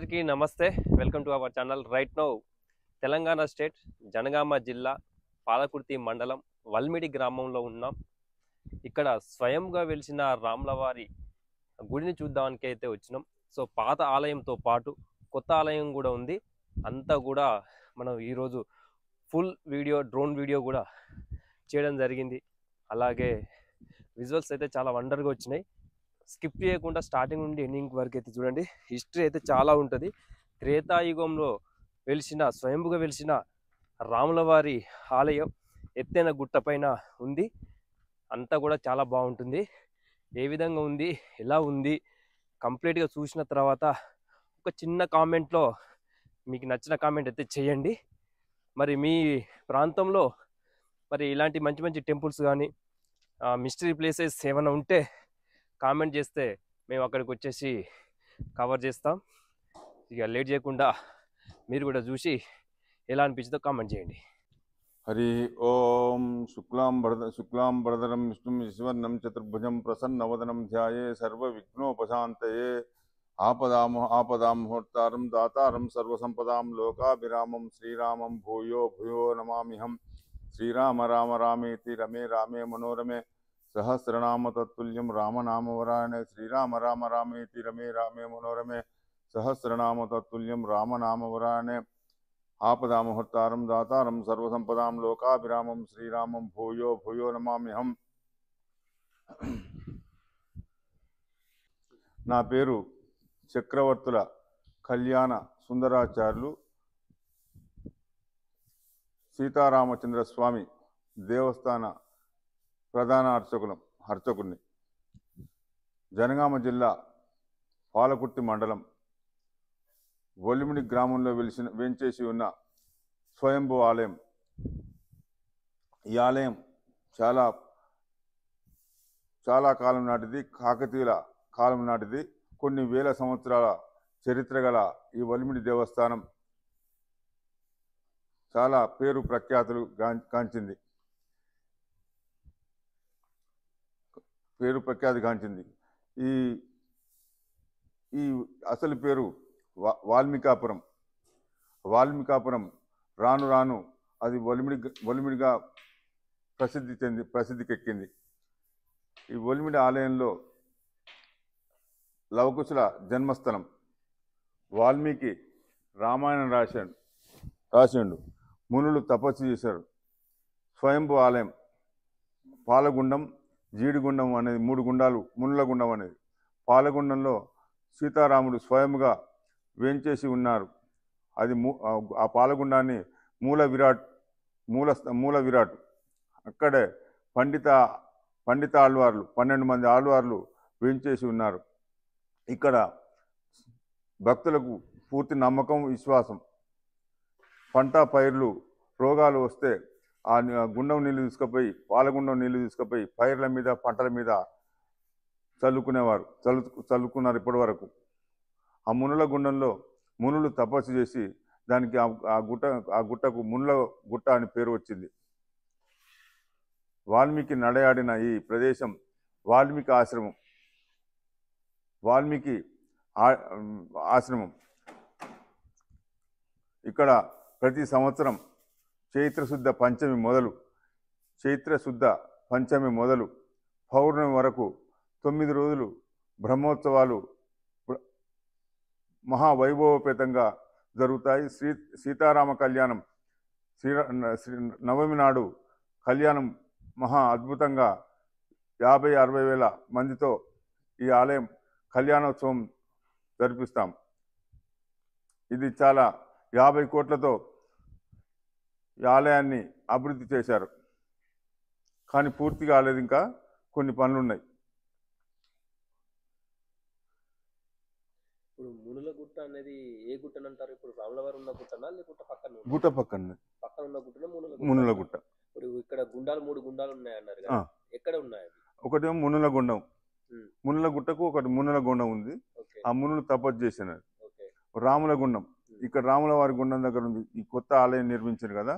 అందరికీ నమస్తే. Welcome to our channel. Right now Telangana state Jangaon జిల్లా పాలకుర్తి మండలం వల్మిడి గ్రామంలో ఉన్నాం. ఇక్కడ స్వయంగా వెలిసిన రాములవారి గుడిని చూద్దానికి అయితే వచ్చినాం. సో పాత ఆలయంతో పాటు కొత్త ఆలయం కూడా ఉంది. అంతా కూడా మనం ఈరోజు ఫుల్ వీడియో, డ్రోన్ వీడియో కూడా చేయడం జరిగింది. అలాగే విజువల్స్ అయితే చాలా వండర్గా వచ్చినాయి. స్కిప్ చేయకుండా స్టార్టింగ్ నుండి ఎండింగ్ వరకు అయితే చూడండి. హిస్టరీ అయితే చాలా ఉంటుంది. త్రేతాయుగంలో స్వయంభుగా వెలిసిన రాములవారి ఆలయం ఎత్తైన గుట్ట పైన ఉంది. అంతా కూడా చాలా బాగుంటుంది. ఏ విధంగా ఉంది, ఎలా ఉంది, కంప్లీట్గా చూసిన తర్వాత ఒక చిన్న కామెంట్లో మీకు నచ్చిన కామెంట్ అయితే చేయండి. మరి మీ ప్రాంతంలో మరి ఇలాంటి మంచి మంచి టెంపుల్స్ కానీ మిస్టరీ ప్లేసెస్ ఏమైనా ఉంటే కామెంట్ చేస్తే మేము అక్కడికి వచ్చేసి కవర్ చేస్తాం. ఇక లేట్ చేయకుండా మీరు కూడా చూసి ఎలా అనిపించిందో కామెంట్ చేయండి. హరి ఓం శుక్లాం వరదరం విష్ణుం శశివర్ణం చతుర్భుజం ప్రసన్నవదనం ధ్యాయే సర్వవిఘ్నోపశాంతయే ఆపదామహోర్తారం దాతారం సర్వసంపదాం లోకాభిరామం శ్రీరామం భూయో భూయో నమామ్యహం. శ్రీరామ రామ రామేతి రమే రామే మనోరమే సహస్రనామ తత్తుల్యం రామనామవరాయణే. శ్రీరామ రామ రామేతి రమే రామే మనోరమే సహస్రనామ తత్తుల్యం రామనామవరాయణే. ఆపదామహర్తారం దాతారం సర్వసంపదాం లోకాభిరామం శ్రీరామం భూయో భూయో నమామ్యహం. నా పేరు చక్రవర్తుల కళ్యాణ సుందరాచార్యులు. సీతారామచంద్ర స్వామి దేవస్థాన ప్రధాన అర్చకుని. జనగామ జిల్లా పాలకుర్తి మండలం వల్మిడి గ్రామంలో వేంచేసి ఉన్న స్వయంభూ ఆలయం. ఈ ఆలయం చాలా కాలం నాటిది, కాకతీయుల కాలం నాటిది. కొన్ని వేల సంవత్సరాల చరిత్ర గల ఈ వల్మిడి దేవస్థానం చాలా పేరు ప్రఖ్యాతులు గాంచింది. ఈ అసలు పేరు వాల్మీకాపురం. రాను రాను అది వల్మిడిగా ప్రసిద్ధికెక్కింది. ఈ వల్మిడి ఆలయంలో లవకుశుల జన్మస్థలం. వాల్మీకి రామాయణం రాసిండు. మునులు తపస్సు చేశారు. స్వయంభూ ఆలయం. పాలగుండం, జీడిగుండం అనేది 3 గుండాలు. మునుల గుండం అనేది పాలగుండంలో సీతారాముడు స్వయంగా వేంచేసి ఉన్నారు. అది ఆ పాలగుండాన్ని మూల విరాట్. అక్కడే పండిత ఆళ్వార్లు 12 మంది ఆళ్వార్లు వేంచేసి ఉన్నారు. ఇక్కడ భక్తులకు పూర్తి నమ్మకం, విశ్వాసం. పంట పైర్లు రోగాలు వస్తే ఆ గుండం నీళ్లు తీసుకుపోయి, పాలగుండం నీళ్లు తీసుకుపోయి పైర్ల మీద, పంటల మీద చల్లుకున్నారు ఇప్పటి వరకు. ఆ మునుల గుండంలో మునులు తపస్సు చేసి దానికి ఆ గుట్టకు మునుల గుట్ట అని పేరు వచ్చింది. వాల్మీకి నడయాడిన ఈ ప్రదేశం వాల్మీకి ఆశ్రమం. ఇక్కడ ప్రతి సంవత్సరం చైత్రశుద్ధ పంచమి మొదలు పౌర్ణమి వరకు 9 రోజులు బ్రహ్మోత్సవాలు మహావైభవపేతంగా జరుగుతాయి. సీతారామ కళ్యాణం నవమి నాడు కళ్యాణం మహా అద్భుతంగా 50-60 వేల మందితో ఈ ఆలయం కళ్యాణోత్సవం జరిపిస్తాం. ఇది చాలా 50 కోట్లతో ఈ ఆలయాన్ని అభివృద్ధి చేశారు. కానీ పూర్తి కాలేదు, ఇంకా కొన్ని పనులు ఉన్నాయి. ఇప్పుడు మునుల గుట్ట అనేది ఏ గుట్టని అంటారు? ఇప్పుడు రాములవారు ఉన్న గుట్టనా లేకుంటే పక్కన ఉన్న గుట్టనా మునుల గుట్ట. ఇప్పుడు ఇక్కడ 3 గుండాలు ఉన్నాయి అన్నారు కదా, ఎక్కడ ఉన్నాయి? ఒకటేమో మునుల గుండం. మునుల గుట్టకు ఒకటి మునుల గుండం ఉంది. ఆ మునులు తపస్సు చేసినారు. రాముల గుండం ఇక్కడ రాముల వారి గుండం దగ్గర ఉంది. ఈ కొత్త ఆలయం నిర్మించారు కదా,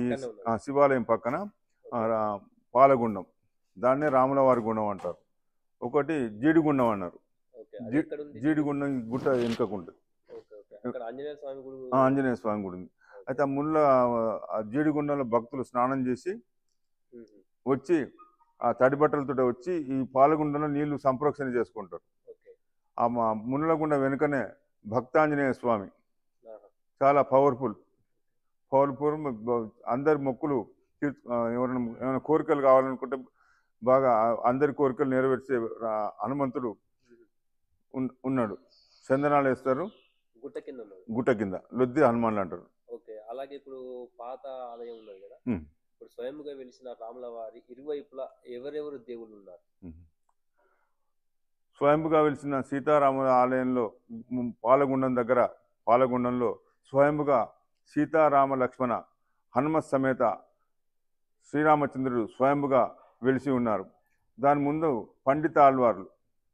ఈ శివాలయం పక్కన పాలగుండం, దాన్నే రాముల వారి గుండం అంటారు. ఒకటి జీడిగుండం అన్నారు. జీడిగుండం గుట్ట వెనుకకుంటుంది. అక్కడ ఆంజనేయ స్వామి గుడి ఆంజనేయ స్వామి గుడి ఉంది. అయితే ఆ ముళ్ళ ఆ జీడిగుండంలో భక్తులు స్నానం చేసి వచ్చి ఆ తడి బట్టలతో వచ్చి ఈ పాలగుండంలో నీళ్లు సంప్రోక్షణ చేసుకుంటారు. ఆ ముళ్ళగుండ వెనుకనే భక్తాంజనేయ స్వామి చాలా పవర్ఫుల్ అందరి మొక్కులు ఏమైనా కోరికలు కావాలనుకుంటే బాగా అందరి కోరికలు నెరవేర్చే హనుమంతుడు ఉన్నాడు. చందనాలు వేస్తారు గుట్ట కింద లొద్ది హనుమాన్లు అంటారు. అలాగే ఇప్పుడు పాత ఆలయం ఉన్నది కదా, ఇప్పుడు స్వయంగా వెలిసిన రాముల వారి ఇరువైపులా ఎవరెవరు దేవుళ్ళు ఉన్నారు? స్వయంగా వెలిసిన సీతారాముల ఆలయంలో పాలగుండంలో స్వయంగా సీతారామ లక్ష్మణ హనుమత్ సమేత శ్రీరామచంద్రుడు స్వయంగా వెలిసి ఉన్నారు. దాని ముందు పండిత ఆళ్వార్లు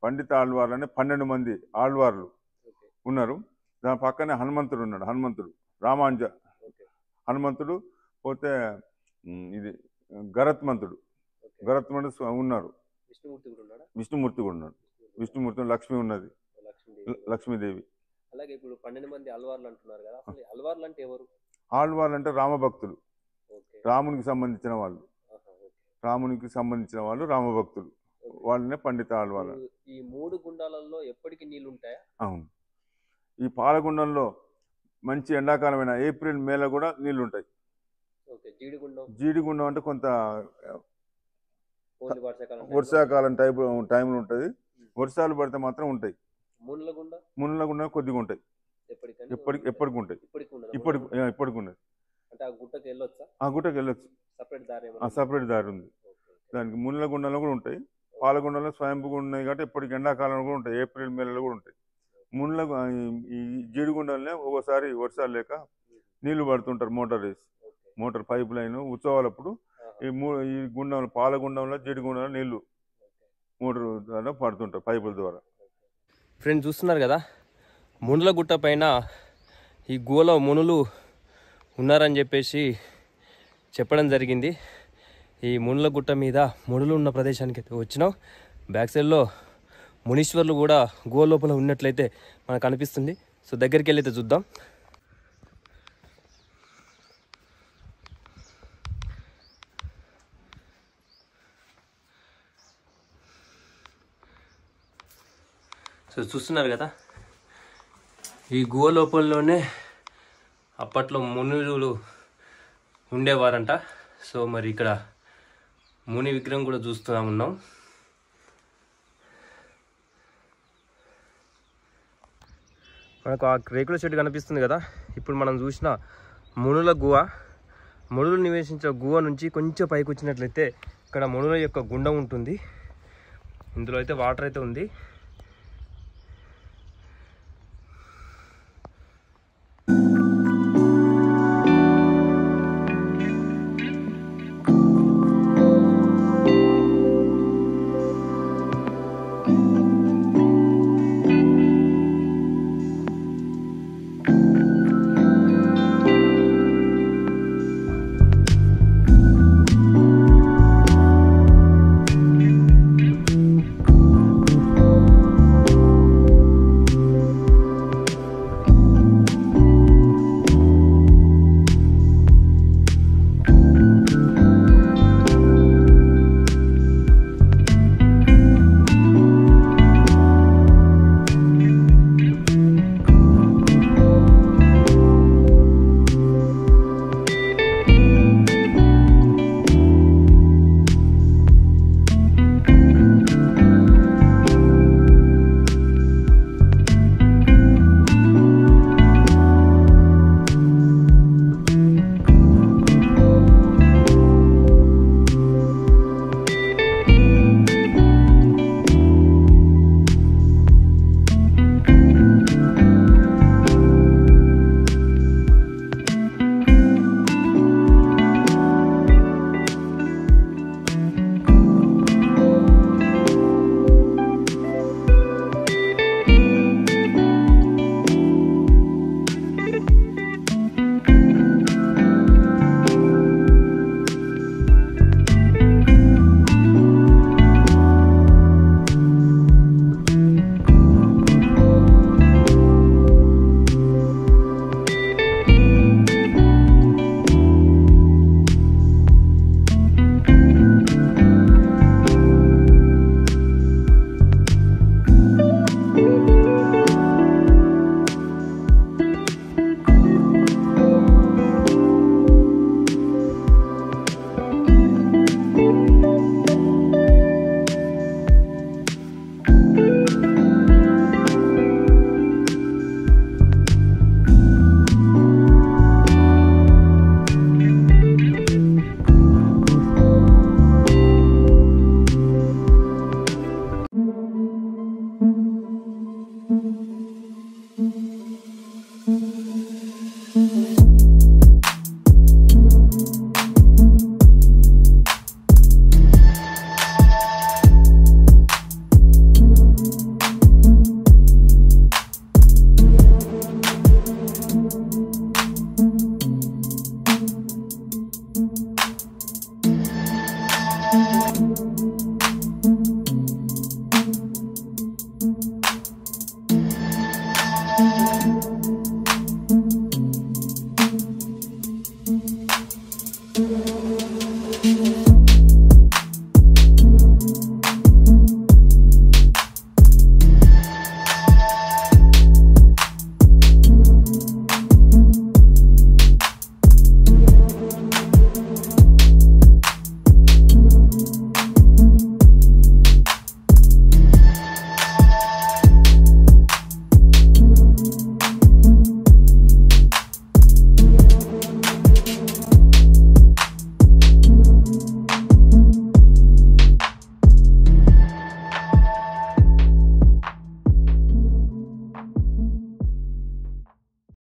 అంటే 12 మంది ఆళ్వార్లు ఉన్నారు. దాని పక్కనే హనుమంతుడు ఉన్నాడు. హనుమంతుడు పోతే ఇది గరత్మంతుడు ఉన్నారు. విష్ణుమూర్తి కూడా ఉన్నాడు. విష్ణుమూర్తి లక్ష్మి ఉన్నది, లక్ష్మీదేవి. అలాగే ఇప్పుడు 12 మంది అల్వార్లు అంటున్నారు కదా, అసలు అల్వార్లు అంటే ఎవరు? ఆళ్వార్లు అంటే రామభక్తులు, రామునికి సంబంధించిన వాళ్ళు రామభక్తులు, వాళ్ళనే పండిత ఆళ్వార్లు. ఈ 3 గుండాలలో ఎప్పటికీ నీళ్లు ఉంటాయా? అవును. ఈ పాలగుండంలో మంచి ఎండాకాలమైన ఏప్రిల్ మేలో కూడా నీళ్లు ఉంటాయి. జీడిగుండం అంటే కొంత వర్షాకాలం టైంలో ఉంటుంది. వర్షాలు పడితే మాత్రం ఉంటాయి. ముళ్ళగుండం కొద్దిగా ఉంటాయి. ఎప్పటికి ఉంటాయి. ఇప్పటికి ఉన్నది. ఆ గుట్టకి వెళ్ళొచ్చు. సపరేట్ దారి ఉంది దానికి. ముళ్ళగుండంలో కూడా ఉంటాయి. పాలగుండంలో స్వయంభూగా ఉన్నాయి కాబట్టి ఎప్పటికి ఎండాకాలంలో కూడా ఉంటాయి. ఏప్రిల్ మేలలో కూడా ఉంటాయి. ఈ జీడిగుండంలో ఒక్కోసారి వర్షాలు లేక నీళ్లు పడుతుంటారు. మోటార్ పైప్ లైన్ ఉత్సవాలప్పుడు ఈ గుండంలో పాలగుండంలో జీడిగుండంలో నీళ్లు మోటార్ ద్వారా పడుతుంటారు పైపుల ద్వారా. ఫ్రెండ్స్ చూస్తున్నారు కదా, మునుల గుట్ట పైన ఈ గోలో మునులు ఉన్నారని చెప్పేసి చెప్పడం జరిగింది. ఈ మునుల గుట్ట మీద మునులు ఉన్న ప్రదేశానికి అయితే వచ్చినాం. బ్యాక్ సైడ్లో మునీశ్వర్లు కూడా గో లోపల ఉన్నట్లయితే మనకు అనిపిస్తుంది. సో దగ్గరికి వెళ్ళి అయితే చూద్దాం. సో చూస్తున్నారు కదా, ఈ గుహ లోపలలోనే అప్పట్లో మునులు ఉండేవారంట. సో మరి ఇక్కడ ముని విగ్రహం కూడా ఉన్నాం. మనకు ఆ రేకుల చెట్టు కనిపిస్తుంది కదా, ఇప్పుడు మనం చూసిన మునుల గుహ. మునులు నివసించిన గుహ నుంచి కొంచెం పైకి వచ్చినట్లయితే ఇక్కడ మునుల యొక్క గుండం ఉంటుంది. ఇందులో అయితే వాటర్ అయితే ఉంది.